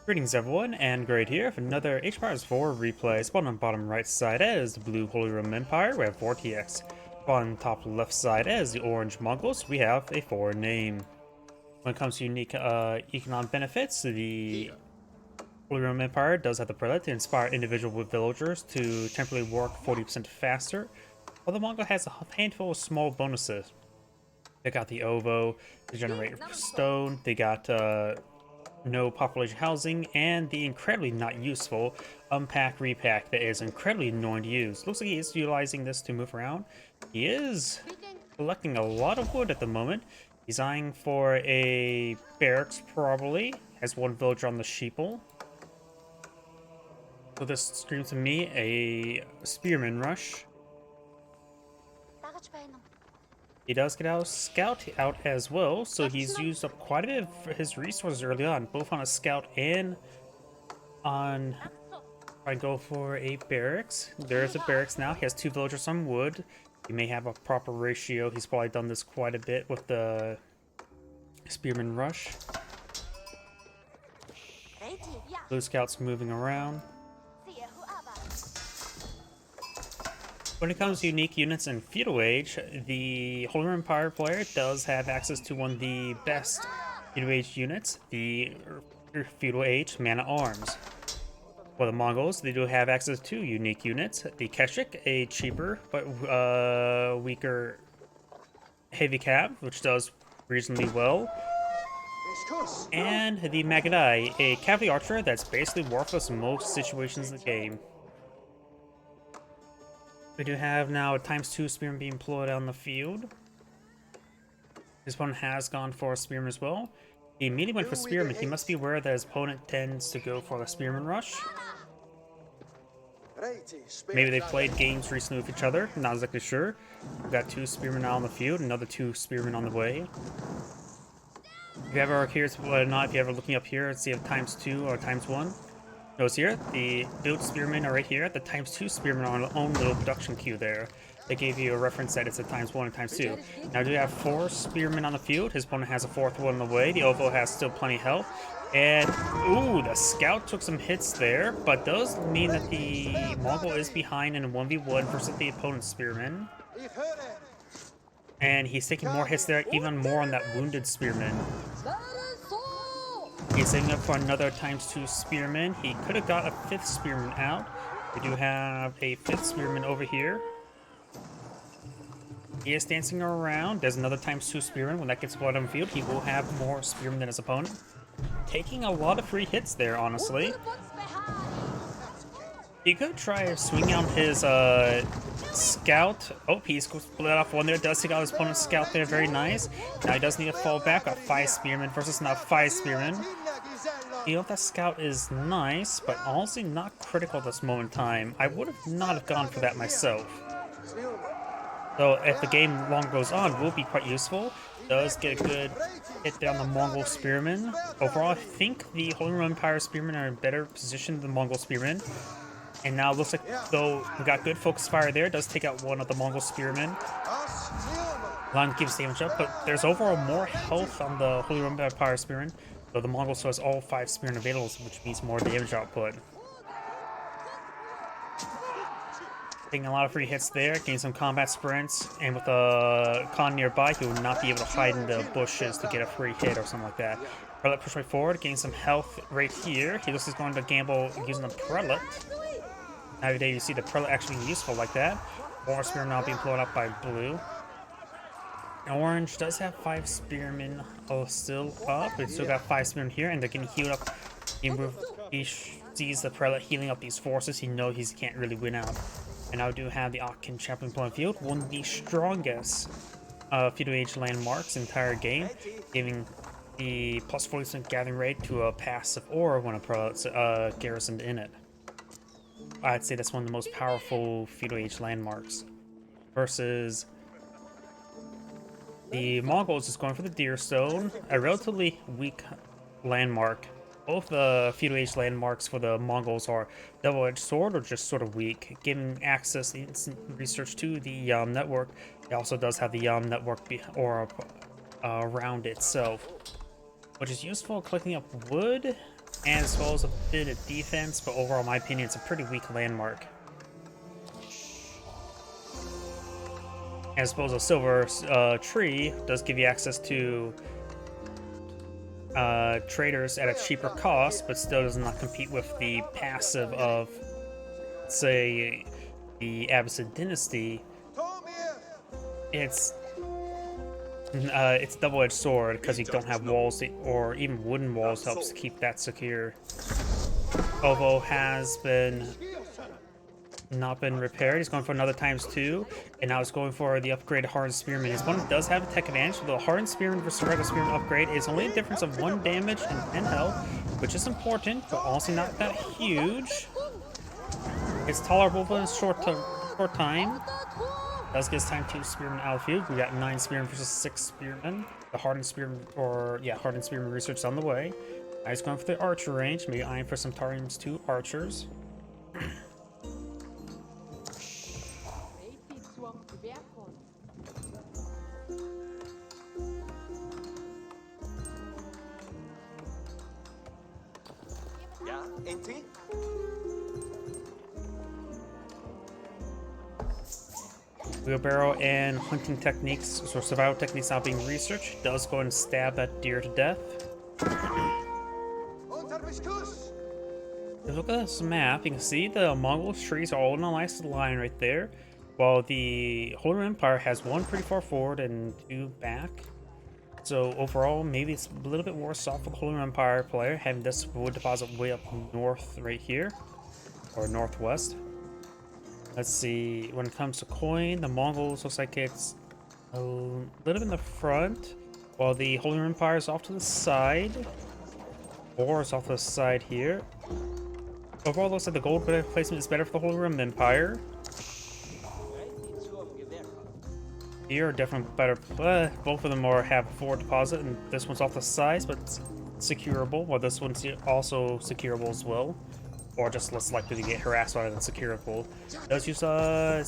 Greetings everyone, and Great here for another HPR's 4 replay. Spawn on bottom right side as the blue Holy Roman Empire, we have VortiX. Spawn on top left side as the orange Mongols, we have a foreign name. When it comes to unique economic benefits, the Holy Roman Empire does have the prelate to inspire individual villagers to temporarily work 40% faster, while the Mongol has a handful of small bonuses. They got the OVO to generate stone, they got no population housing, and the incredibly not useful unpack repack that is incredibly annoying to use. Looks like he is utilizing this to move around. He is collecting a lot of wood at the moment. He's eyeing for a barracks probably. Has one villager on the sheeple. So this screams to me a spearman rush. He does get out scout out as well, so he's used up quite a bit of his resources early on, both on a scout and on. I go for a barracks. There's a barracks now. He has 2 villagers on wood. He may have a proper ratio. He's probably done this quite a bit with the spearman rush. Blue scouts moving around. When it comes to unique units in Feudal Age, the Holy Roman Empire player does have access to one of the best Feudal Age units, the Feudal Age Man-at-Arms. For the Mongols, they do have access to unique units, the Keshik, a cheaper but weaker heavy cab, which does reasonably well, and the Magadai, a cavalry archer that's basically worthless in most situations in the game. We do have now a ×2 spearman being employed on the field. This one has gone for a spearman as well. He immediately went for spearman. He must be aware that his opponent tends to go for the spearman rush. Maybe they played games recently with each other. Not exactly sure. We've got 2 spearmen now on the field, another 2 spearmen on the way. If you ever here, if you're ever looking up here and see if ×2 or ×1. Notice here, the build spearmen are right here. The ×2 spearmen are on their own little production queue there. They gave you a reference that it's a ×1 and ×2. Now, do you have 4 spearmen on the field? His opponent has a 4th one on the way. The OVO has still plenty of health. And, ooh, the scout took some hits there, but does mean that the Mongol is behind in a 1v1 versus the opponent's spearman. And he's taking more hits there, even more on that wounded spearman. He's setting up for another ×2 spearman. He could have got a 5th spearman out. We do have a 5th spearman over here. He is dancing around. There's another ×2 spearman. When that gets blood on the field, he will have more spearmen than his opponent. Taking a lot of free hits there, honestly. He could try swinging out his scout. Oh, he split off one there. Does take out his opponent's scout there. Very nice. Now he does need to fall back. Got 5 spearmen versus now 5 spearmen. You know, that scout is nice, but honestly not critical at this moment in time. I would have not have gone for that myself. So if the game long goes on, will be quite useful. Does get a good hit there on the Mongol spearmen. Overall, I think the Holy Roman Empire spearmen are in better position than the Mongol spearmen. And now it looks like, though, we got good focus fire there. Does take out one of the Mongol spearmen. Line gives damage up, but there's overall more health on the Holy Roman Empire spearmen. So the Mongols has all 5 spearmen available, which means more damage output. Taking a lot of free hits there, getting some combat sprints, and with a Khan nearby, he will not be able to hide in the bushes to get a free hit or something like that. Prelate push right forward, getting some health right here. He looks like he's going to gamble using the Prelate. Nowadays you see the Prelate actually being useful like that. More spearmen now being blown up by blue. Orange does have 5 spearmen still up. It's still got 5 spearmen here, and they're getting healed up. He sees the Prelate healing up these forces. He knows he can't really win out. And now we do have the Akin Chaplain Point Field, one of the strongest Feudal Age landmarks in the entire game, giving the plus 40% gathering rate to a passive aura when a Prelate's garrisoned in it. I'd say that's one of the most powerful Feudal Age landmarks. Versus the Mongols is going for the Deerstone, a relatively weak landmark. Both the Feudal Age landmarks for the Mongols are double-edged sword or just sort of weak. Giving access to instant research to the network, it also does have the network around itself, which is useful collecting up wood as well as a bit of defense, but overall, in my opinion, it's a pretty weak landmark. And I suppose a silver tree does give you access to traders at a cheaper cost, but still does not compete with the passive of, say, the Abbasid dynasty. It's a double-edged sword because you don't have walls or even wooden walls helps keep that secure. Ovo has not been repaired. He's going for another ×2, and now he's going for the upgraded Hardened Spearman. His opponent does have a tech advantage, but the Hardened Spearman versus regular Spearman upgrade is only a difference of 1 damage and 10 health, which is important, but also not that huge. It's tolerable for a short time. Does get us ×2 Spearman out of the field. We got 9 Spearmen versus 6 Spearmen. The Hardened Spearman, Hardened Spearman research is on the way. I was going for the archer range, maybe eyeing for some ×2 archers. Wheelbarrow and hunting techniques, so survival techniques now being researched. Does go and stab that deer to death. Look at this map. You can see the Mongols trees are all in a nice line right there, while the Holy Roman Empire has 1 pretty far forward and 2 back. So overall, maybe it's a little bit worse off for the Holy Roman Empire player having this wood deposit way up north right here, or northwest. Let's see, when it comes to coin, the Mongols looks like it's a little bit in the front, while the Holy Roman Empire is off to the side. Or it's off to the side here. Overall, looks like the gold placement is better for the Holy Roman Empire. Here are definitely better. Both of them have a forward deposit, and this one's off the sides, but it's securable, while this one's also securable as well. Or just less likely to get harassed rather than securable. Does use a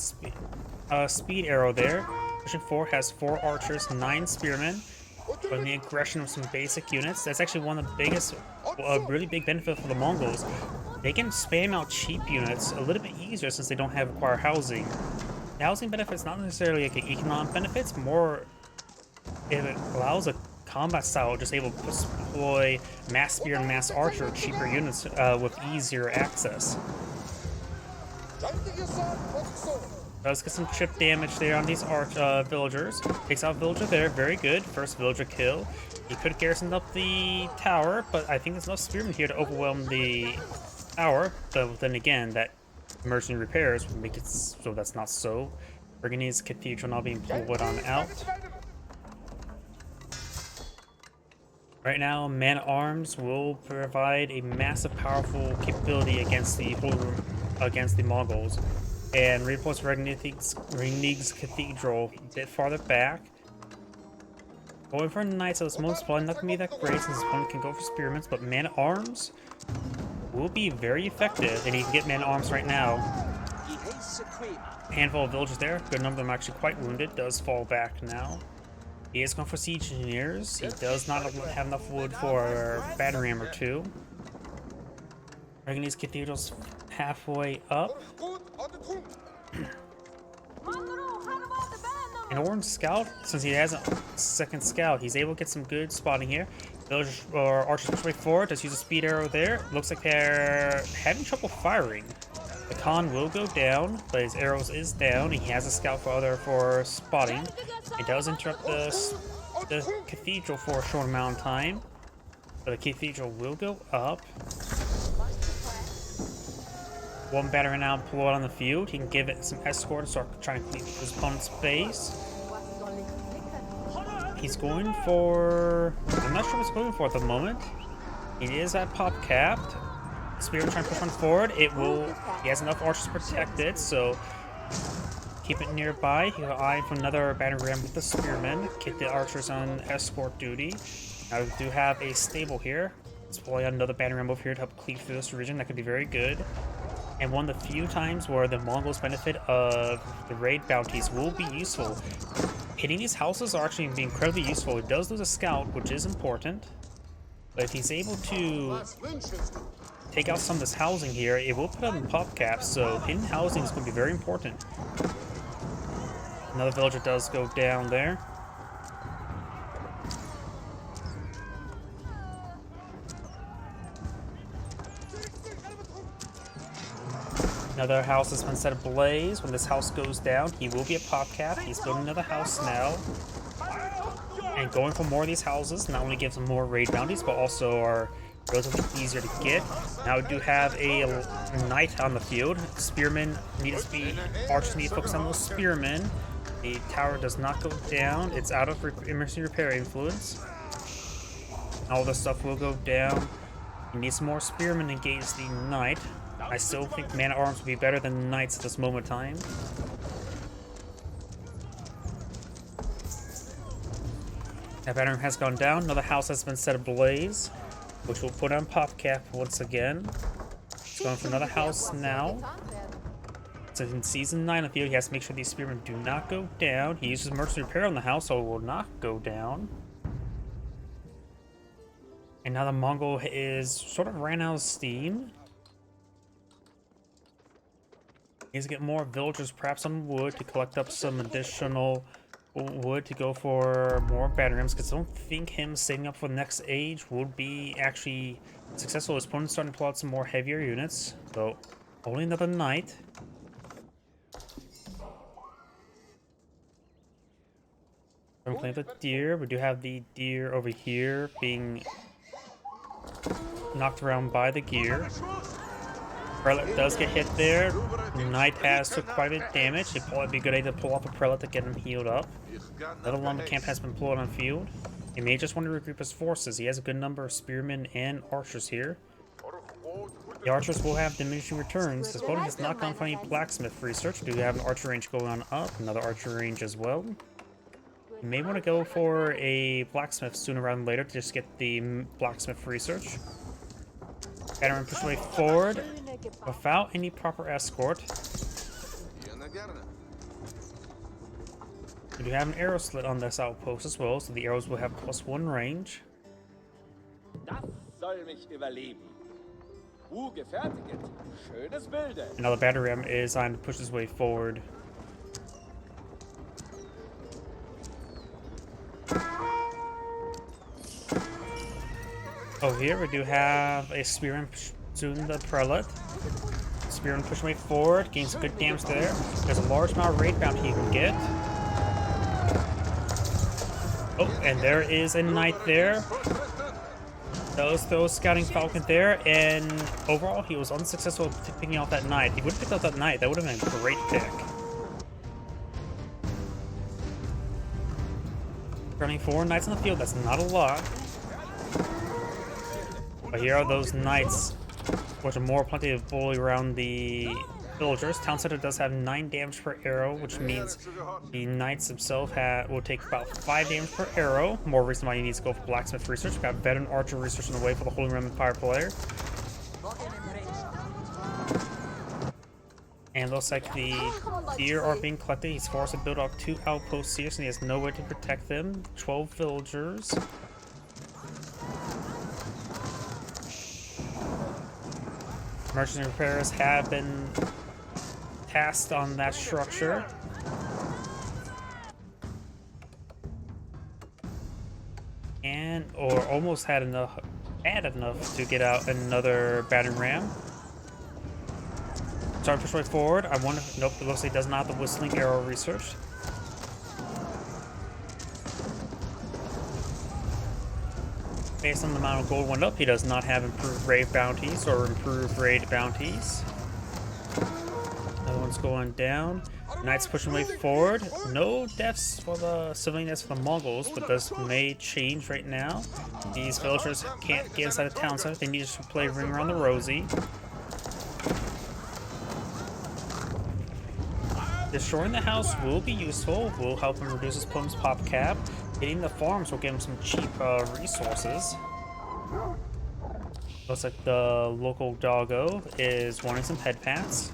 speed arrow there. Mission 4 has 4 archers, 9 spearmen. With the aggression of some basic units. That's actually one of the biggest, really big benefit for the Mongols. They can spam out cheap units a little bit easier since they don't have required housing. The housing benefit's not necessarily like an economic benefit, more if it allows a combat style just able to deploy mass spear and mass archer cheaper units with easier access. Does get some chip damage there on these villagers. Takes out villager there, very good. First villager kill. He could garrison up the tower, but I think there's enough spearmen here to overwhelm the tower. But then again, that emergency repairs would make it so that's not so. Burgundy's Cathedral now being pulled on out. Right now, man-at-arms will provide a massive, powerful capability against the Mongols. And reinforce Regnig's Cathedral a bit farther back. Going for knights at this moment is probably not going to be that great since his opponent can go for spearmen, but man-at-arms will be very effective, and he can get man-at-arms right now. Handful of villagers there, good number of them actually quite wounded, does fall back now. He is going for siege engineers. He does not have enough wood for battery ram or 2. Regnig's Cathedral's halfway up. An orange scout, since he has a second scout, he's able to get some good spotting here. Villagers or archers push way forward. Just use a speed arrow there. Looks like they're having trouble firing. The Khan will go down, but his arrows is down. He has a scout for spotting. It does interrupt the cathedral for a short amount of time, but the cathedral will go up. One batter now pull out on the field. He can give it some escort and start trying to clean his opponent's base. He's going for... I'm not sure what he's going for at the moment. He is at pop capped. Spearman trying to push one forward. It will... He has enough archers to protect it, so... Keep it nearby. He'll eye for another battering ram with the spearmen. Get the archers on escort duty. Now we do have a stable here. Let's deploy another battering ram over here to help cleave through this region. That could be very good. And one of the few times where the Mongols benefit of the raid bounties will be useful. Hitting these houses are actually be incredibly useful. It does lose a scout, which is important. But if he's able to take out some of this housing here, it will put on the pop cap, so hidden housing is going to be very important. Another villager does go down there. Another house has been set ablaze. When this house goes down, he will be a pop cap. He's building another house now. And going for more of these houses not only gives him more raid bounties, but also are relatively easier to get. Now we do have a knight on the field. Spearmen need to be, archers need to focus on those spearmen. The tower does not go down. It's out of emergency repair influence. All this stuff will go down. You need some more spearmen to engage the knight. I still think man-at-arms would be better than knights at this moment in time. That battering has gone down. Another house has been set ablaze, which will put on pop cap once again. It's going for another house now. So in season 9 of the field, he has to make sure these spearmen do not go down. He uses emergency repair on the house, so it will not go down. And now the Mongol is sort of ran out of steam. He needs to get more villagers, perhaps on wood, to collect up some additional wood to go for more battering rams, because I don't think him setting up for the next age would be actually successful. His opponent's starting to pull out some more heavier units, so only another knight. I'm playing the deer. We do have the deer over here being knocked around by the gear. Prelate does get hit there. Knight has took quite a bit of damage. It'd probably be a good idea to pull off a prelate to get him healed up. Let alone the camp has been pulled on field. He may just want to regroup his forces. He has a good number of spearmen and archers here. The archers will have diminishing returns. His opponent has not gone for any blacksmith research. Do have an archer range going up, another archer range as well. You may want to go for a blacksmith sooner rather than later to just get the blacksmith research. Battering push away forward without any proper escort. We do have an arrow slit on this outpost as well, so the arrows will have +1 range. Another battery ram is on to push his way forward. Oh, here we do have a spearman pursuing the prelate. Spearman pushing way forward, gains some good damage there. There's a large amount of raid bounty he can get. Oh, and there is a knight there. Does throw a scouting falcon there, and overall he was unsuccessful at picking out that knight. He would have picked out that knight, that would have been a great pick. Running 4 knights on the field, that's not a lot. But here are those knights, which are more plenty of bully around the villagers. Town center does have 9 damage per arrow, which means the knights themselves will take about 5 damage per arrow. More reason why you need to go for blacksmith research. We've got veteran archer research in the way for the Holy Roman Empire player. And looks like the deer are being collected. He's forced to build up 2 outposts here, so he has no way to protect them. 12 villagers. Emergency repairs have been tasked on that structure. Or almost had enough to get out another battering ram. Start to push way forward. I wonder if, nope, it looks like he does not have the whistling arrow research. Based on the amount of gold went up, he does not have improved raid bounties or improved raid bounties. Another one's going down. Knights pushing way forward. No deaths for the civilian deaths for the Mongols, but this may change right now. These villagers can't get inside the town center. They need to play Ring Around the Rosie. Destroying the house will be useful. Will help him reduce his opponent's pop cap. Hitting the farms will give him some cheap resources. Looks like the local doggo is wanting some head pats.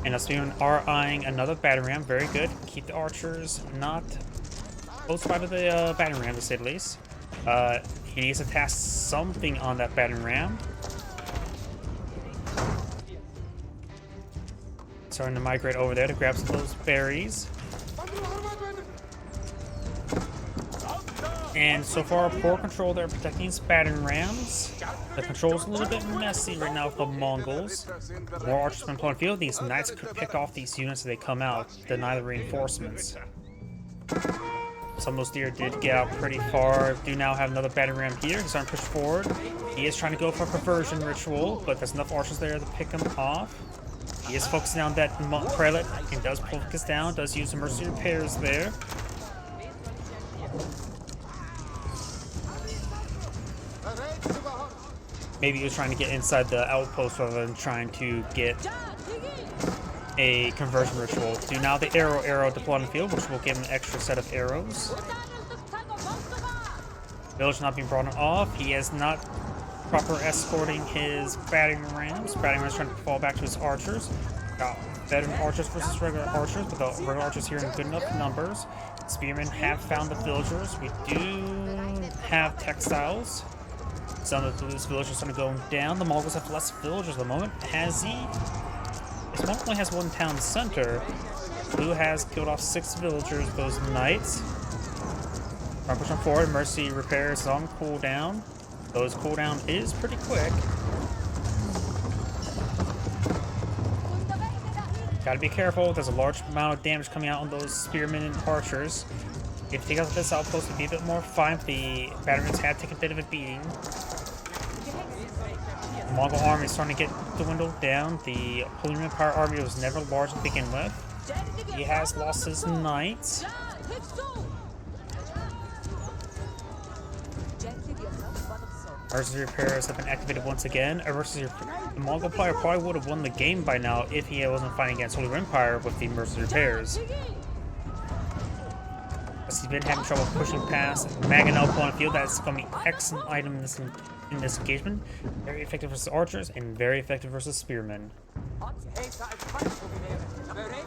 And us are eyeing another battering ram. Very good. Keep the archers not close by to the battering ram, to say the least. He needs to task something on that battering ram. Starting to migrate over there to grab some of those berries. And so far, poor control there protecting his battering rams. The control's a little bit messy right now with the Mongols. More archers been playing field. These knights could pick off these units as they come out, deny the reinforcements. Some of those deer did get out pretty far. Do now have another battering ram here. He's starting to push forward. He is trying to go for a conversion ritual, but there's enough archers there to pick him off. He is focusing on that prelate and does focus down, does use emergency repairs there. Maybe he was trying to get inside the outpost rather than trying to get a conversion ritual. Do now the arrow deploy on the field, which will give him an extra set of arrows. Village not being brought off. He is not proper escorting his battering rams. Battering rams trying to fall back to his archers. Got veteran archers versus regular archers, but the regular archers here in good enough numbers. Spearmen have found the villagers. We do have textiles. Some of those villagers are going down. The Mongols have less villagers at the moment. Has he? This one only has one town center. Blue has killed off 6 villagers, those knights. I'm pushing forward. Mercy repairs is on cooldown. Those cooldown is pretty quick. Gotta be careful. There's a large amount of damage coming out on those spearmen and archers. If you take out this outpost, it'd be a bit more fine. The batteries had taken a bit of a beating. The Mongol army is starting to get dwindled down. The Holy Empire army was never large to begin with. He has lost his knights. Emergency repairs have been activated once again. The Mongol player probably would have won the game by now if he wasn't fighting against Holy Empire with the emergency repairs. He's been having trouble pushing past Mangonel on the field. That's going to be an excellent item in this engagement. Very effective versus archers and very effective versus spearmen.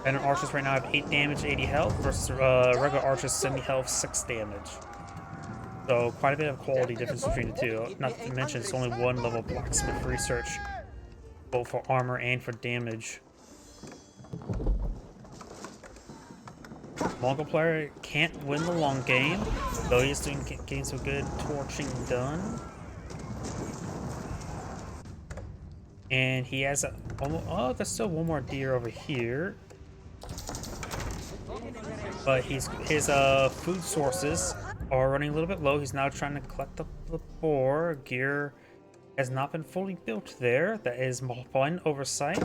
Veteran archers right now have 8 damage, 80 health versus regular archers 70 health, 6 damage. So quite a bit of quality difference between the two. Not to mention it's only 1 level blacksmith research, both for armor and for damage. Mongol player can't win the long game, though he is getting some good torching done. And he has there's still one more deer over here. But his food sources are running a little bit low. He's now trying to collect up the boar. Gear has not been fully built there. That is fine oversight.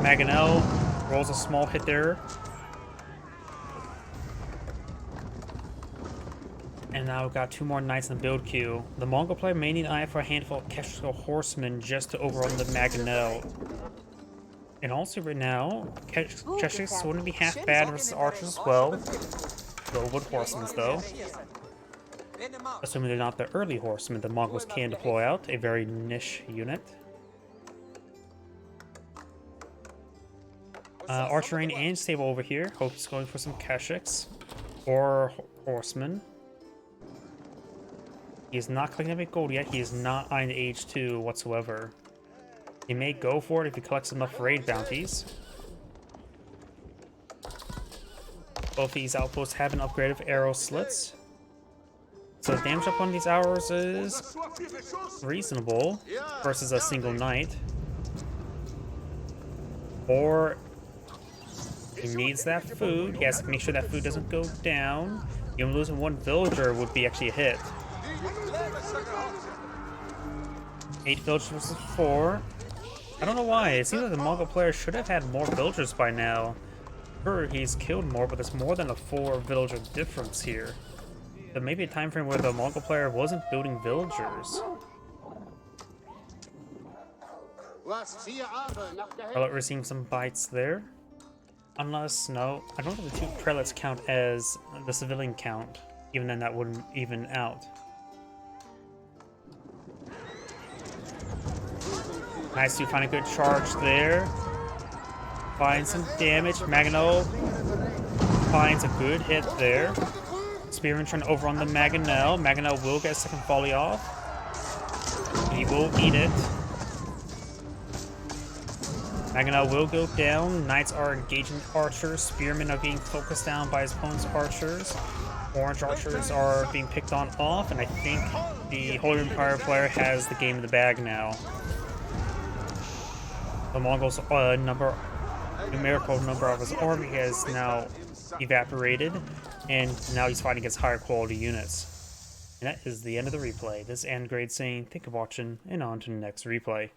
Mangonel rolls a small hit there. And now we've got 2 more knights in the build queue. The Mongol player may need an eye for a handful of Kestrel horsemen just to overrun the Mangonel. And also right now, Kestrels wouldn't be half bad versus archers as well. The wood horsemen though. Assuming they're not the early horsemen, the Mongols can deploy out, a very niche unit. Archery and stable over here. Hope he's going for some Keshiks or horsemen. He is not collecting any gold yet. He is not eyeing the age 2 whatsoever. He may go for it if he collects enough raid bounties. Both these outposts have been upgraded with arrow slits. So the damage up on these arrows is reasonable versus a single knight. Or he needs that food. He has to make sure that food doesn't go down. Even losing 1 villager would be actually a hit. 8 villagers versus 4. I don't know why. It seems like the Mongol player should have had more villagers by now. Sure, he's killed more, but there's more than a 4 villager difference here. So maybe a time frame where the Mongol player wasn't building villagers. Prelate receiving some bites there. Unless, no, I don't think the 2 prelates count as the civilian count. Even then, that wouldn't even out. Nice to find a good charge there. Finds some damage. Maganel finds a good hit there. Spearman trying to overrun the Maganel. Maganel will get a second volley off. He will eat it. Maganel will go down. Knights are engaging archers. Spearmen are being focused down by his opponent's archers. Orange archers are being picked on off, and I think the Holy Empire player has the game in the bag now. The Mongols' numerical number of his army has now evaporated, and now he's fighting against higher quality units. And that is the end of the replay. This is Grade saying, thank you for watching, and on to the next replay.